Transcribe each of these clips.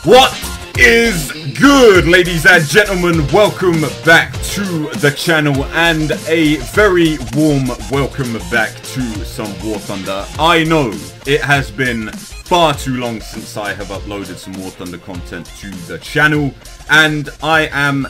What is good, ladies and gentlemen? Welcome back to the channel and a very warm welcome back to some War Thunder. I know it has been far too long since I have uploaded some War Thunder content to the channel, and I am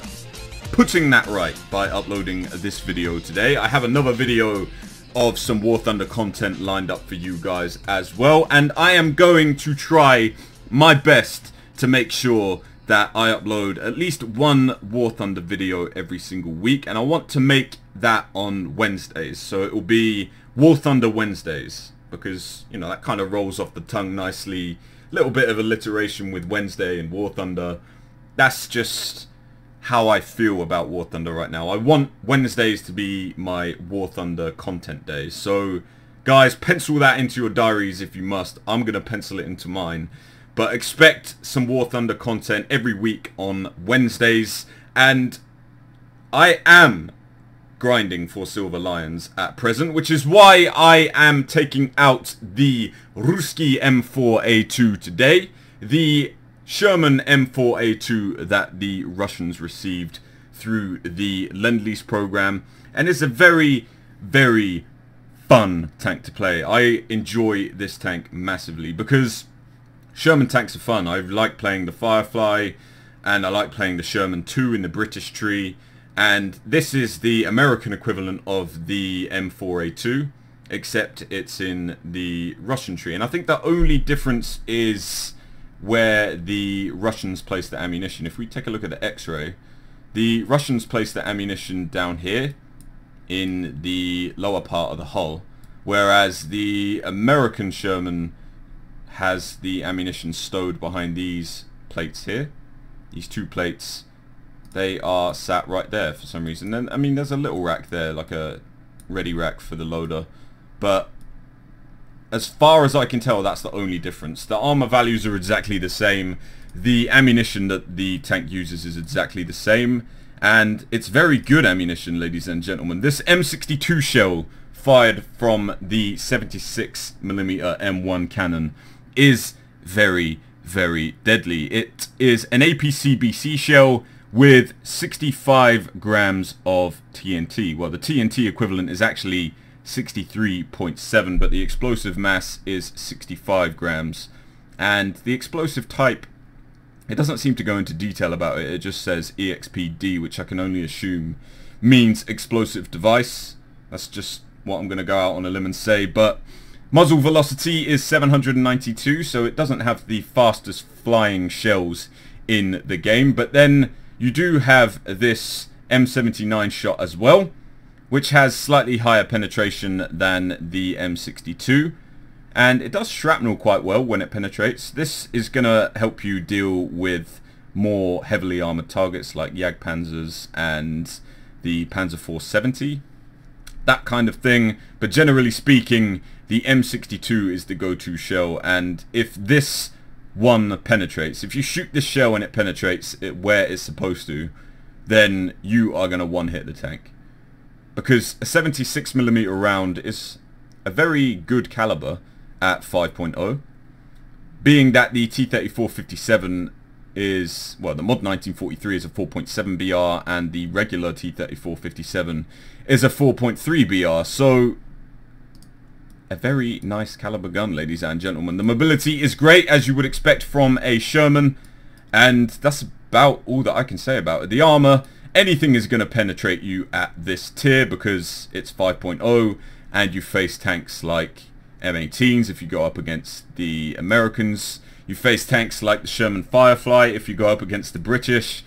putting that right by uploading this video today. I have another video of some War Thunder content lined up for you guys as well, and I am going to try my best to make sure that I upload at least one War Thunder video every single week, and I want to make that on Wednesdays. So it will be War Thunder Wednesdays, because, you know, that kind of rolls off the tongue nicely. Little bit of alliteration with Wednesday and War Thunder. That's just how I feel about War Thunder right now. I want Wednesdays to be my War Thunder content days. So, guys, pencil that into your diaries if you must. I'm going to pencil it into mine. But expect some War Thunder content every week on Wednesdays. And I am grinding for Silver Lions at present, which is why I am taking out the Ruski M4A2 today. The Sherman M4A2 that the Russians received through the Lend-Lease program. And it's a very, very fun tank to play. I enjoy this tank massively because Sherman tanks are fun. I like playing the Firefly, and I like playing the Sherman 2 in the British tree, and this is the American equivalent of the M4A2, except it's in the Russian tree. And I think the only difference is where the Russians place the ammunition. If we take a look at the X-ray, the Russians place the ammunition down here in the lower part of the hull, whereas the American Sherman has the ammunition stowed behind these plates here. These two plates, they are sat right there for some reason. And I mean, there's a little rack there, like a ready rack for the loader, but as far as I can tell, that's the only difference. The armor values are exactly the same. The ammunition that the tank uses is exactly the same, and it's very good ammunition, ladies and gentlemen. This M62 shell fired from the 76mm M1 cannon is very, very deadly. It is an APC-BC shell with 65 grams of TNT. Well, the TNT equivalent is actually 63.7, but the explosive mass is 65 grams. And the explosive type, it doesn't seem to go into detail about it. It just says EXPD, which I can only assume means explosive device. That's just what I'm going to go out on a limb and say. But muzzle velocity is 792, so it doesn't have the fastest flying shells in the game. But then you do have this M79 shot as well, which has slightly higher penetration than the M62. And it does shrapnel quite well when it penetrates. This is going to help you deal with more heavily armored targets like Jagdpanzers and the Panzer 470. That kind of thing. But generally speaking, the M62 is the go-to shell, and if this one penetrates, if you shoot this shell and it penetrates where it's supposed to, then you are going to one-hit the tank. Because a 76mm round is a very good caliber at 5.0, being that the T-34-57 is, well, the Mod 1943 is a 4.7 BR, and the regular T-34-57 is a 4.3 BR, so a very nice caliber gun, ladies and gentlemen. The mobility is great, as you would expect from a Sherman, and that's about all that I can say about it. The armor, anything is going to penetrate you at this tier because it's 5.0, and you face tanks like M18s if you go up against the Americans. You face tanks like the Sherman Firefly if you go up against the British,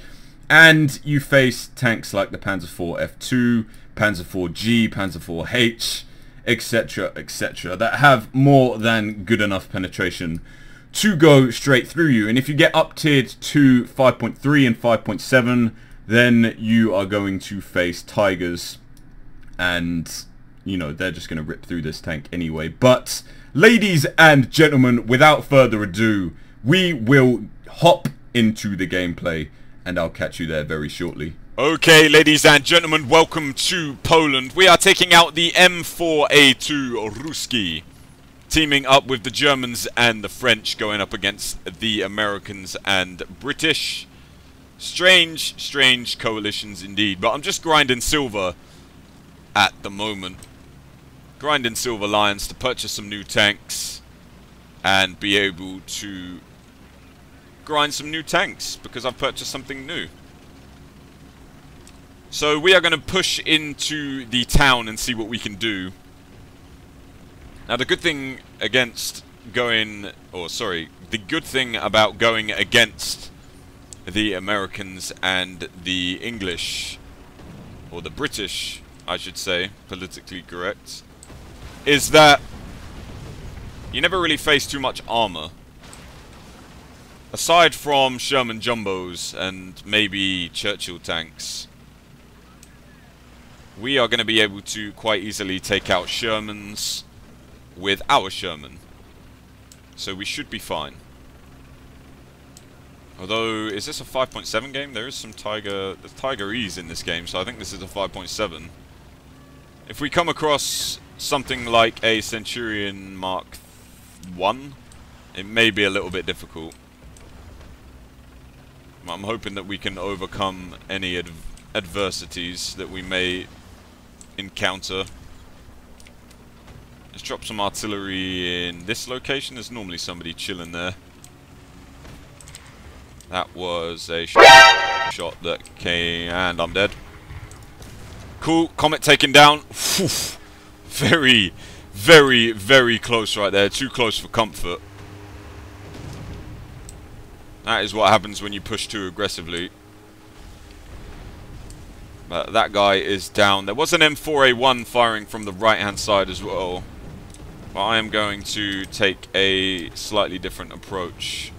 and you face tanks like the Panzer 4F2, Panzer 4G, Panzer 4H, etc, etc, that have more than good enough penetration to go straight through you. And if you get up tiered to 5.3 and 5.7, then you are going to face Tigers, and you know, they're just going to rip through this tank anyway. But ladies and gentlemen, without further ado, we will hop into the gameplay, and I'll catch you there very shortly. Okay, ladies and gentlemen, welcome to Poland. We are taking out the M4A2 Ruski. teaming up with the Germans and the French, going up against the Americans and British. Strange, strange coalitions indeed. But I'm just grinding silver at the moment. Grinding silver lions to purchase some new tanks and be able to grind some new tanks because I've purchased something new. So we are going to push into the town and see what we can do. Now the good thing against going, the good thing about going against the Americans and the English, or the British, I should say, politically correct, is that you never really face too much armor. Aside from Sherman jumbos and maybe Churchill tanks, we are going to be able to quite easily take out Shermans with our Sherman. So we should be fine. Although, is this a 5.7 game? There is some Tiger E's in this game, so I think this is a 5.7. If we come across something like a Centurion Mark 1, it may be a little bit difficult. I'm hoping that we can overcome any adversities that we may encounter. Let's drop some artillery in this location. There's normally somebody chilling there. That was a shot that came, and I'm dead. Cool, Comet taken down. Whew. Very, very, very close right there. Too close for comfort. That is what happens when you push too aggressively. But that guy is down. There was an M4A1 firing from the right-hand side as well. But I am going to take a slightly different approach.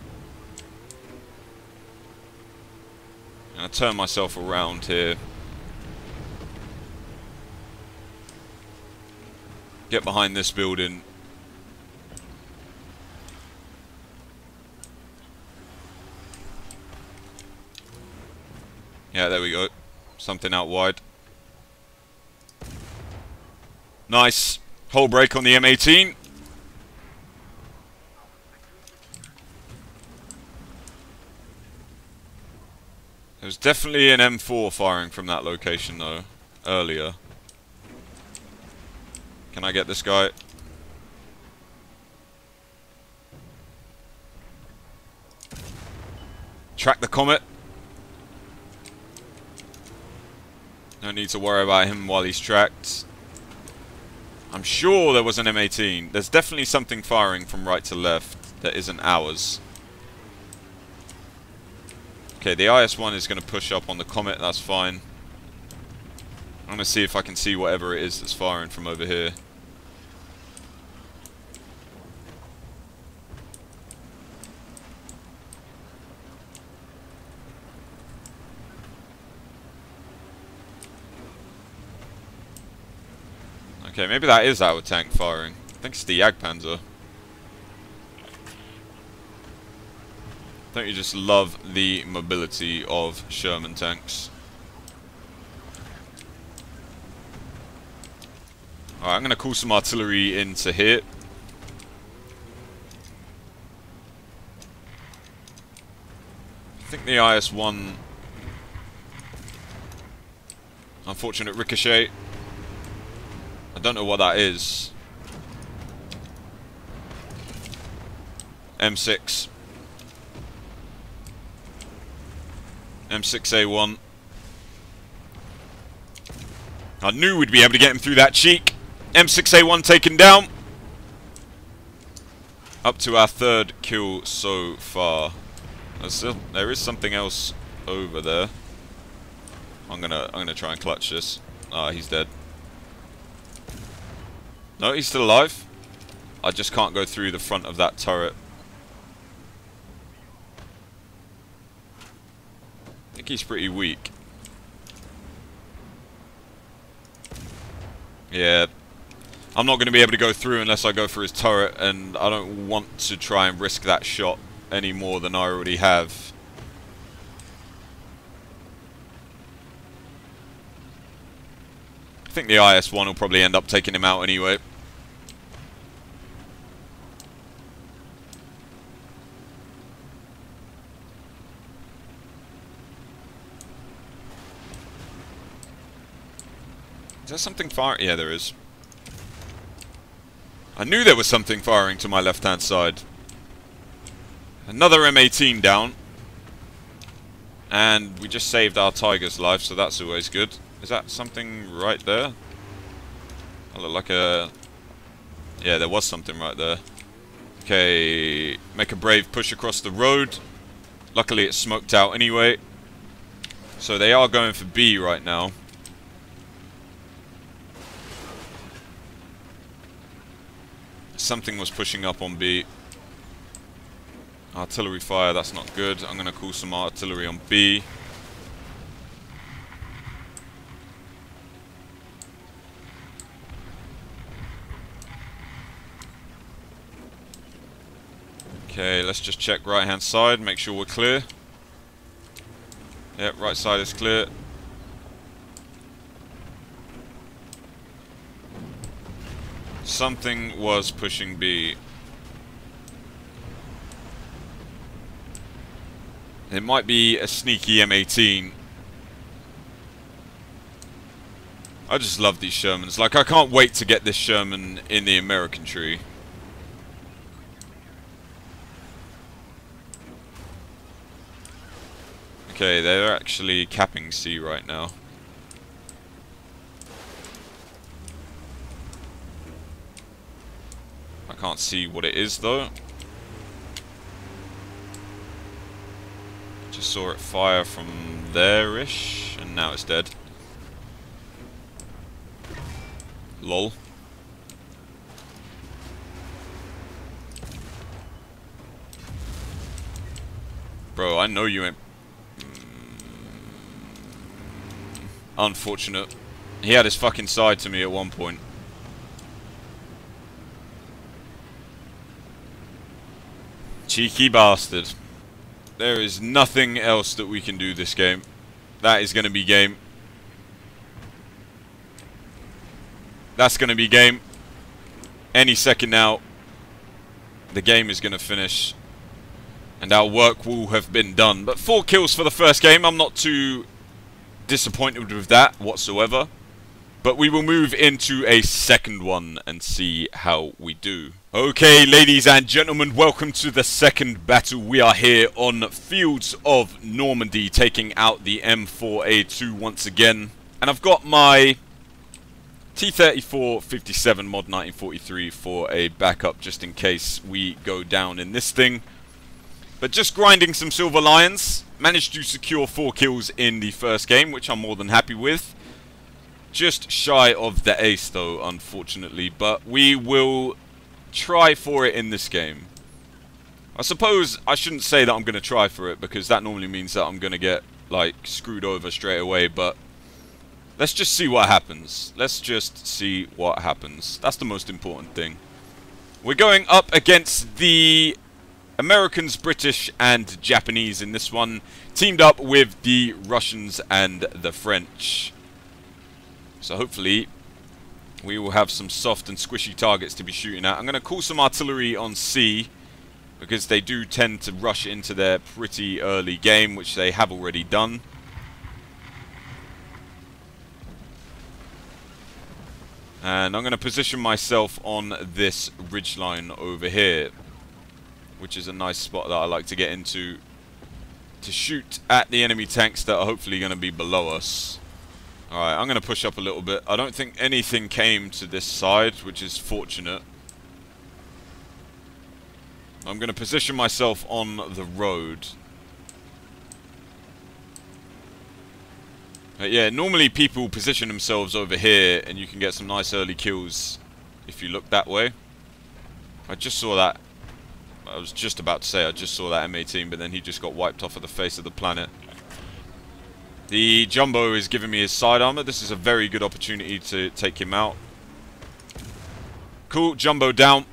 I'm going to turn myself around here. Get behind this building. Yeah, there we go. Something out wide. Nice. Hull break on the M18. There's definitely an M4 firing from that location though, earlier. Can I get this guy? Track the Comet. No need to worry about him while he's tracked. I'm sure there was an M18. There's definitely something firing from right to left that isn't ours. Okay, the IS-1 is going to push up on the Comet, that's fine. I'm going to see if I can see whatever it is that's firing from over here. Okay, maybe that is our tank firing. I think it's the Jagdpanzer. Don't you just love the mobility of Sherman tanks? Alright, I'm going to call some artillery into here. I think the IS-1... Unfortunate ricochet. I don't know what that is. M6. M6A1. I knew we'd be able to get him through that cheek. M6A1 taken down. Up to our third kill so far. There is something else over there. I'm gonna try and clutch this. Ah, he's dead. No, he's still alive. I just can't go through the front of that turret. I think he's pretty weak. Yeah. I'm not going to be able to go through unless I go for his turret, and I don't want to try and risk that shot any more than I already have. I think the IS-1 will probably end up taking him out anyway. Is there something firing? Yeah, there is. I knew there was something firing to my left-hand side. Another M18 down. And we just saved our tiger's life, so that's always good. Is that something right there? I look like a... Yeah, there was something right there. Okay, make a brave push across the road. Luckily it's smoked out anyway. So they are going for B right now. Something was pushing up on B. Artillery fire, that's not good. I'm going to call some artillery on B. Okay, let's just check right hand side, make sure we're clear. Yep, right side is clear. Something was pushing B. It might be a sneaky M18. I just love these Shermans. Like, I can't wait to get this Sherman in the American tree. Okay, they're actually capping C right now. I can't see what it is though. Just saw it fire from there-ish, and now it's dead. Lol. Bro, I know you ain't... Unfortunate. He had his fucking side to me at one point. Cheeky bastard. There is nothing else that we can do this game. That is going to be game. That's going to be game. Any second now, the game is going to finish. And our work will have been done. But 4 kills for the first game. I'm not too disappointed with that whatsoever. But we will move into a second one and see how we do. Okay, ladies and gentlemen, welcome to the second battle. We are here on Fields of Normandy, taking out the M4A2 once again. And I've got my T-34 57 Mod 1943 for a backup, just in case we go down in this thing. But just grinding some silver lions. Managed to secure 4 kills in the first game, which I'm more than happy with. Just shy of the ace though, unfortunately. But we will try for it in this game. I suppose I shouldn't say that I'm going to try for it, because that normally means that I'm going to get, like, screwed over straight away. But let's just see what happens. Let's just see what happens. That's the most important thing. We're going up against the Americans, British, and Japanese in this one, teamed up with the Russians and the French. So hopefully we will have some soft and squishy targets to be shooting at. I'm going to call some artillery on C, because they do tend to rush into their pretty early game, which they have already done. And I'm going to position myself on this ridgeline over here, which is a nice spot that I like to get into to shoot at the enemy tanks that are hopefully going to be below us. Alright, I'm going to push up a little bit. I don't think anything came to this side, which is fortunate. I'm going to position myself on the road. Yeah, normally people position themselves over here and you can get some nice early kills if you look that way. I just saw that. I was just about to say I just saw that M18, but then he just got wiped off of the face of the planet. The Jumbo is giving me his side armor. This is a very good opportunity to take him out. Cool, Jumbo down.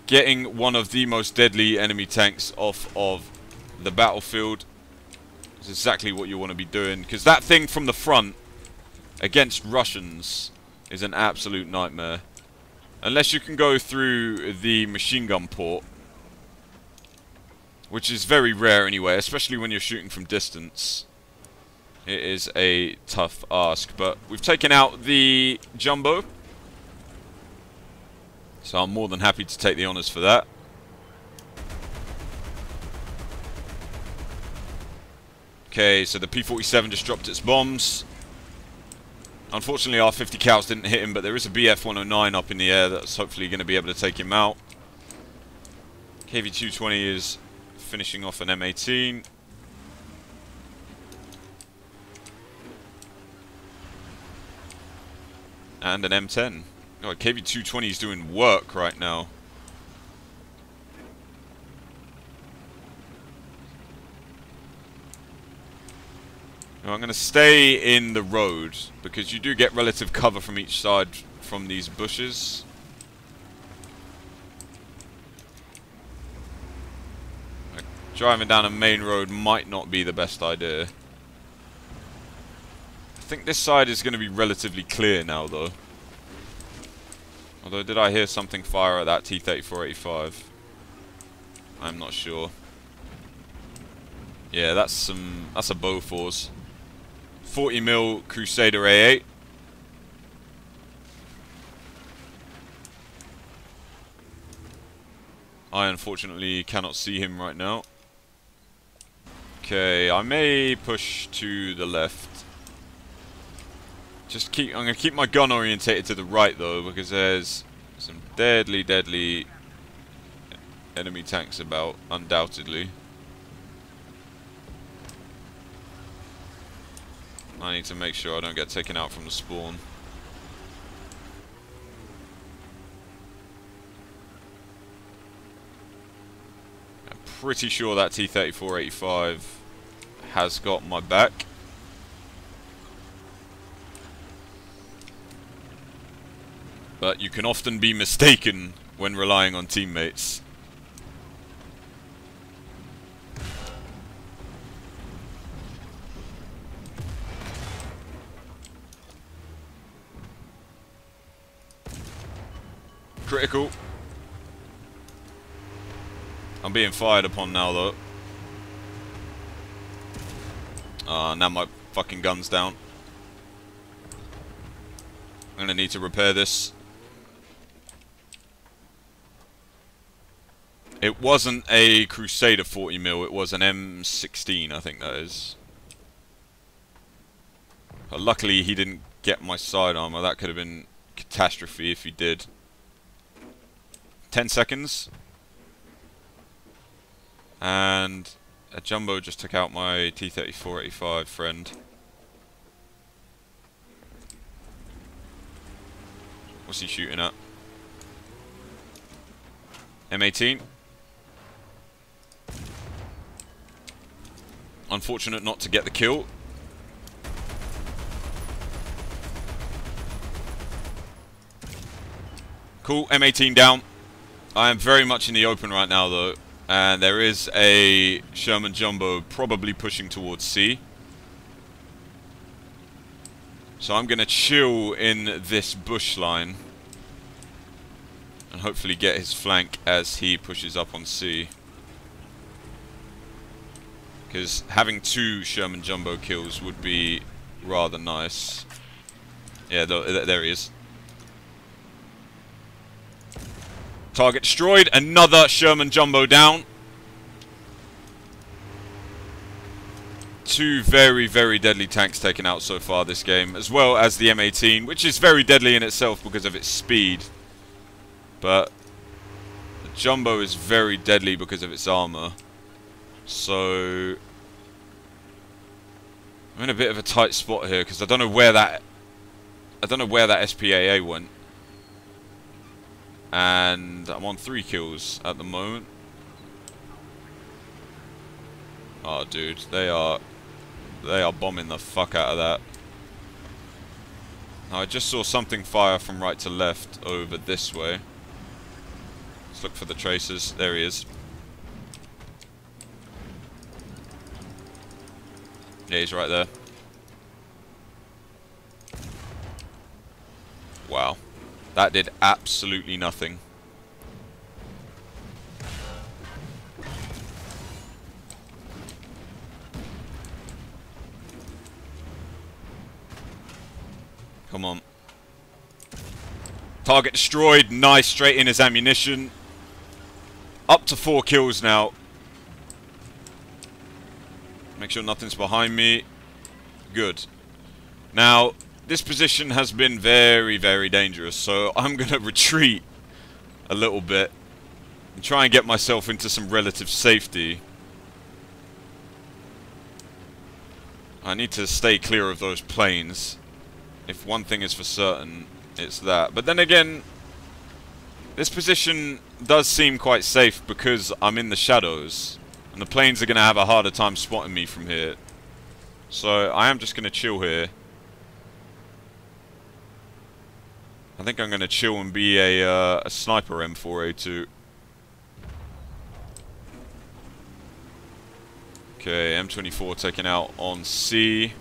Getting one of the most deadly enemy tanks off of the battlefield. It's exactly what you want to be doing, because that thing from the front against Russians is an absolute nightmare. Unless you can go through the machine gun port, which is very rare anyway, especially when you're shooting from distance. It is a tough ask, but we've taken out the jumbo. So I'm more than happy to take the honours for that. Okay, so the P-47 just dropped its bombs. Unfortunately, our 50 cows didn't hit him, but there is a BF-109 up in the air that's hopefully going to be able to take him out. KV-220 is finishing off an M18. And an M10. Oh, KV-220 is doing work right now. Now, I'm going to stay in the road, because you do get relative cover from each side from these bushes. Driving down a main road might not be the best idea. I think this side is going to be relatively clear now, though. Although, did I hear something fire at that T-34-85? I'm not sure. Yeah, that's a Bofors. 40mm Crusader A8. I unfortunately cannot see him right now. Okay, I may push to the left. I'm going to keep my gun orientated to the right though, because there's some deadly enemy tanks about, undoubtedly. I need to make sure I don't get taken out from the spawn. I'm pretty sure that T-34-85 has got my back. But you can often be mistaken when relying on teammates. Critical. I'm being fired upon now, though. Now my fucking gun's down. I'm gonna need to repair this. It wasn't a Crusader 40mm, it was an M16, I think that is. But luckily he didn't get my side armor. That could have been catastrophe if he did. 10 seconds. And a jumbo just took out my T-34-85 friend. What's he shooting at? M18. Unfortunate not to get the kill. Cool, M18 down. I am very much in the open right now though. And there is a Sherman Jumbo probably pushing towards C. So I'm going to chill in this bush line. And hopefully get his flank as he pushes up on C. Because having 2 Sherman Jumbo kills would be rather nice. Yeah, there he is. Target destroyed. Another Sherman Jumbo down. 2 very deadly tanks taken out so far this game, as well as the M18, which is very deadly in itself because of its speed. But the Jumbo is very deadly because of its armor. So I'm in a bit of a tight spot here because I don't know where that SPAA went. And I'm on 3 kills at the moment. Oh, dude, they are bombing the fuck out of that. Now, I just saw something fire from right to left over this way. Let's look for the tracers. There he is. Yeah, he's right there. Wow. That did absolutely nothing. Come on. Target destroyed. Nice. Straight in his ammunition. Up to 4 kills now. Make sure nothing's behind me. Good. Now, this position has been very, very dangerous, so I'm going to retreat a little bit and try and get myself into some relative safety. I need to stay clear of those planes. If one thing is for certain, it's that. But then again, this position does seem quite safe because I'm in the shadows, and the planes are going to have a harder time spotting me from here. So I am just going to chill here. I think I'm going to chill and be a sniper M4A2. Okay, M24 taken out on C.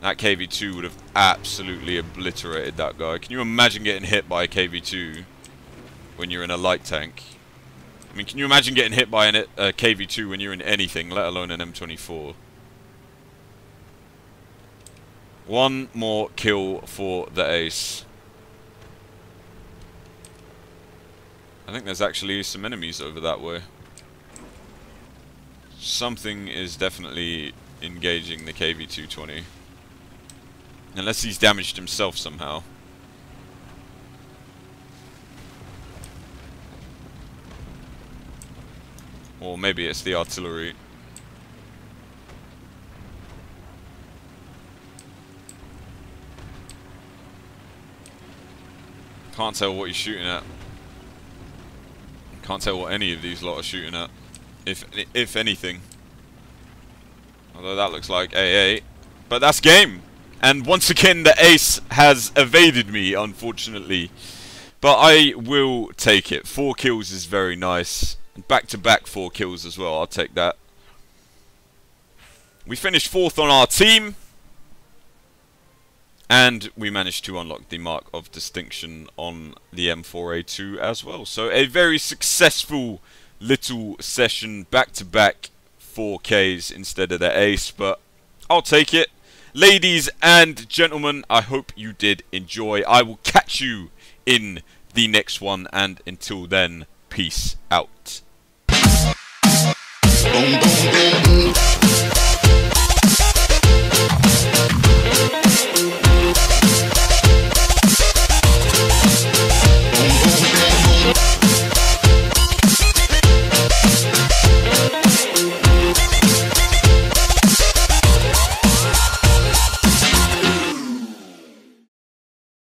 That KV-2 would have absolutely obliterated that guy. Can you imagine getting hit by a KV-2 when you're in a light tank? I mean, can you imagine getting hit by a KV-2 when you're in anything, let alone an M24? One more kill for the ace. I think there's actually some enemies over that way. Something is definitely engaging the KV-220. Unless he's damaged himself somehow. Or maybe it's the artillery. Can't tell what he's shooting at. Can't tell what any of these lot are shooting at. If anything. Although that looks like AA. But that's game! And once again, the ace has evaded me, unfortunately. But I will take it. 4 kills is very nice. And back-to-back 4 kills as well. I'll take that. We finished 4th on our team. And we managed to unlock the Mark of Distinction on the M4A2 as well. So a very successful little session. Back-to-back 4Ks instead of the ace. But I'll take it. Ladies and gentlemen, I hope you did enjoy. I will catch you in the next one, and until then, peace out. Boom, boom, boom, boom.